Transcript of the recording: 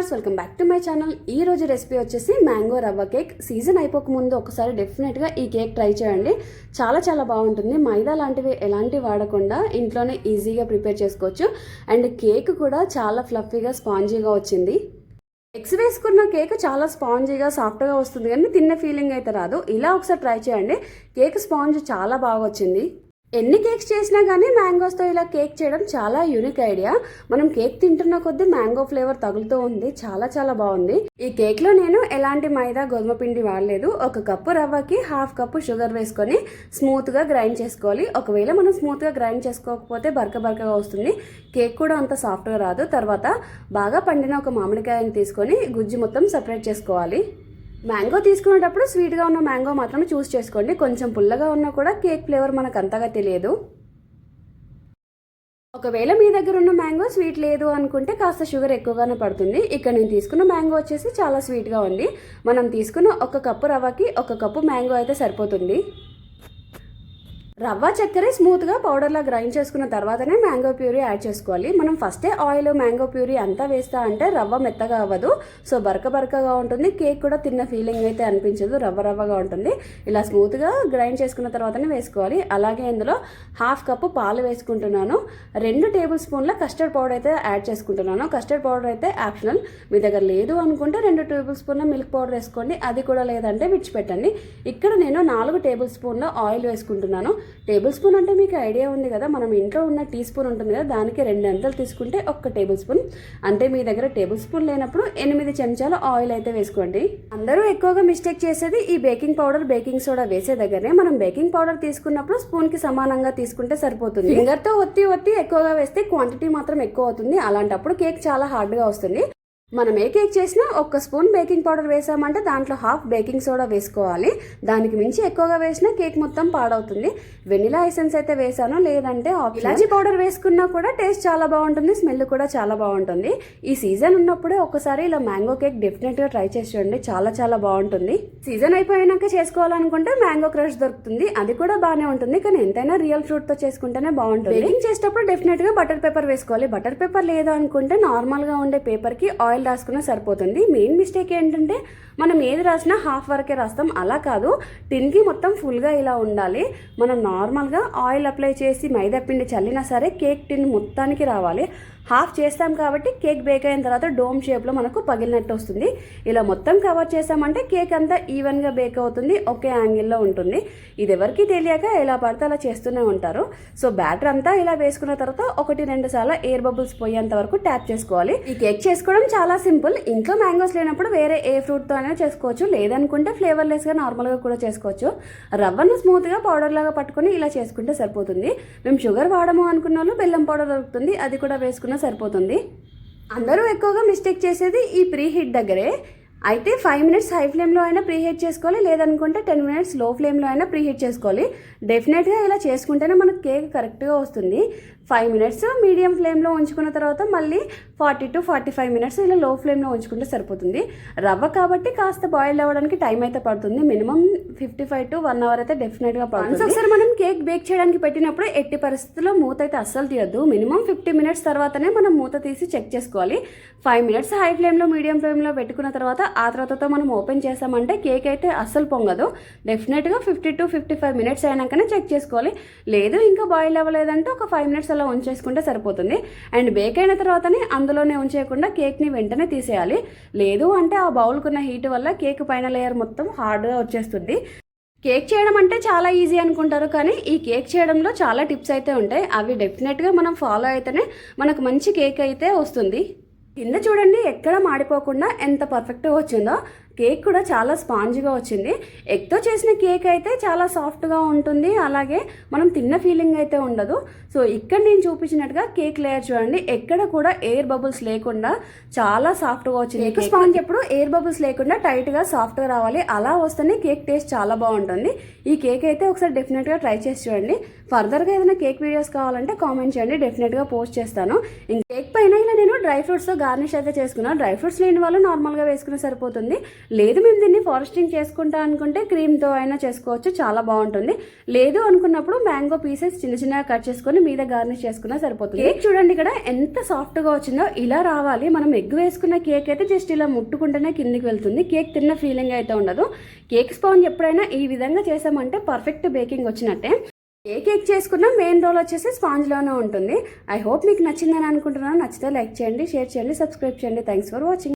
Viewers, welcome back to my channel. ఈ రోజు recipe వచ్చేసి మ్యాంగో రవ్వ కేక్. సీజన్ అయిపోక ముందు ఒకసారి డెఫినెట్గా ఈ కేక్ ట్రై చేయండి. చాలా బాగుంటుంది. మైదా లాంటివి ఎలాంటివి వాడకుండా ఇంట్లోనే ఈజీగా ప్రిపేర్ చేసుకోవచ్చు. అండ్ కేక్ కూడా చాలా ఫ్లఫీగా స్పాంజీగా వచ్చింది. ఎగ్స్ వేసుకున్న కేక్ చాలా స్పాంజీగా సాఫ్ట్గా వస్తుంది, కానీ తిన్న ఫీలింగ్ అయితే రాదు. ఇలా ఒకసారి ట్రై చేయండి. కేక్ స్పాంజ్ చాలా బాగా వచ్చింది. ఎన్ని కేక్స్ చేసినా కానీ మ్యాంగోస్తో ఇలా కేక్ చేయడం చాలా యూనిక్ ఐడియా. మనం కేక్ తింటున్న కొద్దీ మ్యాంగో ఫ్లేవర్ తగులుతూ ఉంది. చాలా బాగుంది. ఈ కేక్లో నేను ఎలాంటి మైదా గోధుమ పిండి వాడలేదు. 1 కప్పు రవ్వకి 1/2 కప్పు షుగర్ వేసుకొని స్మూత్గా గ్రైండ్ చేసుకోవాలి. ఒకవేళ మనం స్మూత్గా గ్రైండ్ చేసుకోకపోతే బరకగా వస్తుంది. కేక్ కూడా అంత సాఫ్ట్గా రాదు. తర్వాత బాగా పండిన ఒక మామిడికాయని తీసుకొని గుజ్జు మొత్తం సపరేట్ చేసుకోవాలి. మ్యాంగో తీసుకునేటప్పుడు స్వీట్గా ఉన్న మ్యాంగో మాత్రమే చూస్ చేసుకోండి. కొంచెం పుల్లగా ఉన్నా కూడా కేక్ ఫ్లేవర్ మనకు అంతగా తెలియదు. ఒకవేళ మీ దగ్గర ఉన్న మ్యాంగో స్వీట్ లేదు అనుకుంటే కాస్త షుగర్ ఎక్కువగానే పడుతుంది. ఇక్కడ నేను తీసుకున్న మ్యాంగో వచ్చేసి చాలా స్వీట్గా ఉంది. మనం తీసుకున్న 1 కప్పు రవ్వకి 1 కప్పు మ్యాంగో అయితే సరిపోతుంది. రవ్వ చక్కెర స్మూత్గా పౌడర్లా గ్రైండ్ చేసుకున్న తర్వాతనే మ్యాంగో ప్యూరీ యాడ్ చేసుకోవాలి. మనం ఫస్టే ఆయిల్ మ్యాంగో ప్యూరీ అంతా వేస్తా అంటే రవ్వ మెత్తగా అవ్వదు. సో బరకగా ఉంటుంది. కేక్ కూడా తిన్న ఫీలింగ్ అయితే అనిపించదు. రవ్వగా ఉంటుంది. ఇలా స్మూత్గా గ్రైండ్ చేసుకున్న తర్వాతనే వేసుకోవాలి. అలాగే ఇందులో 1/2 కప్పు పాలు వేసుకుంటున్నాను. 2 టేబుల్ స్పూన్ల కస్టర్డ్ పౌడర్ అయితే యాడ్ చేసుకుంటున్నాను. కస్టర్డ్ పౌడర్ అయితే ఆప్షనల్. మీ దగ్గర లేదు అనుకుంటే 2 టేబుల్ స్పూన్ల మిల్క్ పౌడర్ వేసుకోండి. అది కూడా లేదంటే విడిచిపెట్టండి. ఇక్కడ నేను 4 టేబుల్ స్పూన్ల ఆయిల్ వేసుకుంటున్నాను. టేబుల్ స్పూన్ అంటే మీకు ఐడియా ఉంది కదా, మనం ఇంట్లో ఉన్న టీ స్పూన్ ఉంటుంది కదా, దానికి 2 అంతలు తీసుకుంటే 1 టేబుల్ స్పూన్. అంటే మీ దగ్గర టేబుల్ స్పూన్ లేనప్పుడు 8 చెంచాల ఆయిల్ అయితే వేసుకోండి. అందరూ ఎక్కువగా మిస్టేక్ చేసేది ఈ బేకింగ్ పౌడర్ బేకింగ్ సోడా వేసే దగ్గరనే. మనం బేకింగ్ పౌడర్ తీసుకున్నప్పుడు స్పూన్కి సమానంగా తీసుకుంటే సరిపోతుంది. ఫింగర్తో ఒత్తి ఎక్కువగా వేస్తే క్వాంటిటీ మాత్రం ఎక్కువ అవుతుంది. అలాంటప్పుడు కేక్ చాలా హార్డ్గా వస్తుంది. మనం ఏ కేక్ చేసినా 1 స్పూన్ బేకింగ్ పౌడర్ వేసామంటే దాంట్లో 1/2 బేకింగ్ సోడా వేసుకోవాలి. దానికి మించి ఎక్కువగా వేసినా కేక్ మొత్తం పాడవుతుంది. వెనిలా ఎసెన్స్ అయితే వేసాను, లేదంటే ఇలాచీ పౌడర్ వేసుకున్నా కూడా టేస్ట్ చాలా బాగుంటుంది. స్మెల్ కూడా చాలా బాగుంటుంది. ఈ సీజన్ ఉన్నప్పుడే ఒకసారి ఇలా మ్యాంగో కేక్ డెఫినెట్గా ట్రై చేసి చూడండి. చాలా బాగుంటుంది. సీజన్ అయిపోయాక చేసుకోవాలనుకుంటే మ్యాంగో క్రష్ దొరుకుతుంది. అది కూడా బాగానే ఉంటుంది, కానీ ఎంతైనా రియల్ ఫ్రూట్తో చేసుకుంటేనే బాగుంటుంది. బేకింగ్ చేసేటప్పుడు డెఫినెట్గా బటర్ పేపర్ వేసుకోవాలి. బటర్ పేపర్ లేదు అనుకుంటే నార్మల్గా ఉండే పేపర్కి ఆయిల్ రాసుకున్నా సరిపోతుంది. మెయిన్ మిస్టేక్ ఏంటంటే మనం ఏది రాసినా 1/2 వరకే రాస్తాం. అలా కాదు, టిన్కి మొత్తం ఫుల్గా ఇలా ఉండాలి. మనం నార్మల్గా ఆయిల్ అప్లై చేసి మైదా పిండి చల్లినా సరే కేక్ టిన్ మొత్తానికి రావాలి. 1/2 చేస్తాం కాబట్టి కేక్ బేక్ అయిన తర్వాత డోమ్ షేప్లో మనకు పగిలినట్టు వస్తుంది. ఇలా మొత్తం కవర్ చేసామంటే కేక్ అంతా ఈవెన్గా బేక్ అవుతుంది, ఒకే యాంగిల్లో ఉంటుంది. ఇది ఎవరికి తెలియక ఎలా పడితే అలా చేస్తూనే ఉంటారు. సో బ్యాటర్ అంతా ఇలా వేసుకున్న తర్వాత 1-2 సార్లు ఎయిర్ బబుల్స్ పోయేంత వరకు ట్యాప్ చేసుకోవాలి. ఈ కేక్ చేసుకోవడం చాలా సింపుల్. ఇంట్లో మ్యాంగోస్ లేనప్పుడు వేరే ఏ ఫ్రూట్తో అయినా చేసుకోవచ్చు, లేదనుకుంటే ఫ్లేవర్లెస్గా నార్మల్గా కూడా చేసుకోవచ్చు. రవ్వను స్మూత్గా పౌడర్ లాగా పట్టుకొని ఇలా చేసుకుంటే సరిపోతుంది. మేము షుగర్ వాడము అనుకున్న వాళ్ళు బెల్లం పౌడర్ దొరుకుతుంది, అది కూడా వేసుకున్న సరిపోతుంది. అందరూ ఎక్కువగా మిస్టేక్ చేసేది ఈ ప్రీ హీట్ దగ్గరే. అయితే 5 మినిట్స్ హై ఫ్లేమ్లో అయినా ప్రీ హీట్ చేసుకోవాలి, లేదనుకుంటే 10 మినిట్స్ లో ఫ్లేమ్లో అయినా ప్రీ హీట్ చేసుకోవాలి. డెఫినెట్గా ఇలా చేసుకుంటేనే మనకు కేక్ కరెక్ట్గా వస్తుంది. 5 మినిట్స్ మీడియం ఫ్లేమ్లో ఉంచుకున్న తర్వాత మళ్ళీ 40 to 45 మినిట్స్ ఇలా లో ఫ్లేమ్లో ఉంచుకుంటే సరిపోతుంది. రవ్వ కాబట్టి కాస్త బాయిల్ అవ్వడానికి టైం అయితే పడుతుంది. మినిమం 55 to 1 అవర్ అయితే డెఫినెట్గా పడుతుంది. ఒకసారి మనం కేక్ బేక్ చేయడానికి పెట్టినప్పుడు ఎట్టి పరిస్థితుల్లో మూత అయితే అస్సలు తీయద్దు. మినిమం 50 మినిట్స్ తర్వాతనే మనం మూత తీసి చెక్ చేసుకోవాలి. 5 మినిట్స్ హై ఫ్లేమ్లో మీడియం ఫ్లేమ్లో పెట్టుకున్న తర్వాత ఆ తర్వాతతో మనం ఓపెన్ చేసామంటే కేక్ అయితే అస్సలు పొంగదు. డెఫినెట్గా 50 to 55 మినిట్స్ అయినాకనే చెక్ చేసుకోవాలి. లేదు ఇంకా బాయిల్ అవ్వలేదంటే ఒక 5 మినిట్స్ అలా ఉంచేసుకుంటే సరిపోతుంది. అండ్ బేక్ అయిన తర్వాతనే అందులోనే ఉంచేయకుండా కేక్ని వెంటనే తీసేయాలి. లేదు అంటే ఆ బౌల్కున్న హీట్ వల్ల కేక్ పైన లేయర్ మొత్తం హార్డ్గా వచ్చేస్తుంది. కేక్ చేయడం అంటే చాలా ఈజీ అనుకుంటారు, కానీ ఈ కేక్ చేయడంలో చాలా టిప్స్ అయితే ఉంటాయి. అవి డెఫినెట్గా మనం ఫాలో అయితేనే మనకు మంచి కేక్ అయితే వస్తుంది. కింద చూడండి ఎక్కడ మాడిపోకుండా ఎంత పర్ఫెక్ట్గా వచ్చిందో. కేక్ కూడా చాలా స్పాంజ్గా వచ్చింది. ఎగ్తో చేసిన కేక్ అయితే చాలా సాఫ్ట్గా ఉంటుంది, అలాగే మనం తిన్న ఫీలింగ్ అయితే ఉండదు. సో ఇక్కడ నేను చూపించినట్టుగా కేక్ లేయర్ చూడండి, ఎక్కడ కూడా ఎయిర్ బబుల్స్ లేకుండా చాలా సాఫ్ట్గా వచ్చింది. కేక్ స్పాంజ్ ఎప్పుడు ఎయిర్ బబుల్స్ లేకుండా టైట్గా సాఫ్ట్గా రావాలి. అలా వస్తేనే కేక్ టేస్ట్ చాలా బాగుంటుంది. ఈ కేక్ అయితే ఒకసారి డెఫినెట్గా ట్రై చేసి చూడండి. ఫర్దర్గా ఏదైనా కేక్ వీడియోస్ కావాలంటే కామెంట్ చేయండి, డెఫినెట్గా పోస్ట్ చేస్తాను. ఇంక కేక్ పైన ఇలా నేను డ్రై ఫ్రూట్స్తో గార్నిష్ అయితే చేసుకున్నాను. డ్రై ఫ్రూట్స్ లేని వాళ్ళు నార్మల్గా వేసుకుని సరిపోతుంది. లేదు మేము దీన్ని ఫారెస్టింగ్ చేసుకుంటా అనుకుంటే క్రీమ్తో అయినా చేసుకోవచ్చు, చాలా బాగుంటుంది. లేదు అనుకున్నప్పుడు మ్యాంగో పీసెస్ చిన్న చిన్నగా కట్ చేసుకొని మీద గార్నిష్ చేసుకున్నా సరిపోతుంది. కేక్ చూడండి ఇక్కడ ఎంత సాఫ్ట్గా వచ్చిందో, ఇలా రావాలి. మనం ఎగ్ వేసుకున్న కేక్ అయితే జస్ట్ ఇలా ముట్టుకుంటేనే కిందికి వెళ్తుంది, కేక్ తిన్న ఫీలింగ్ అయితే ఉండదు. కేక్ స్పాంజ్ ఎప్పుడైనా ఈ విధంగా చేసామంటే పర్ఫెక్ట్ బేకింగ్ వచ్చినట్టే. ఏ కేక్ చేసుకున్నా మెయిన్ రోల్ వచ్చేసి స్పాంజ్లోనే ఉంటుంది. ఐ హోప్ మీకు నచ్చిందని అనుకుంటున్నాను. నచ్చితే లైక్ చేయండి, షేర్ చేయండి, సబ్స్క్రైబ్ చేయండి. Thanks for watching.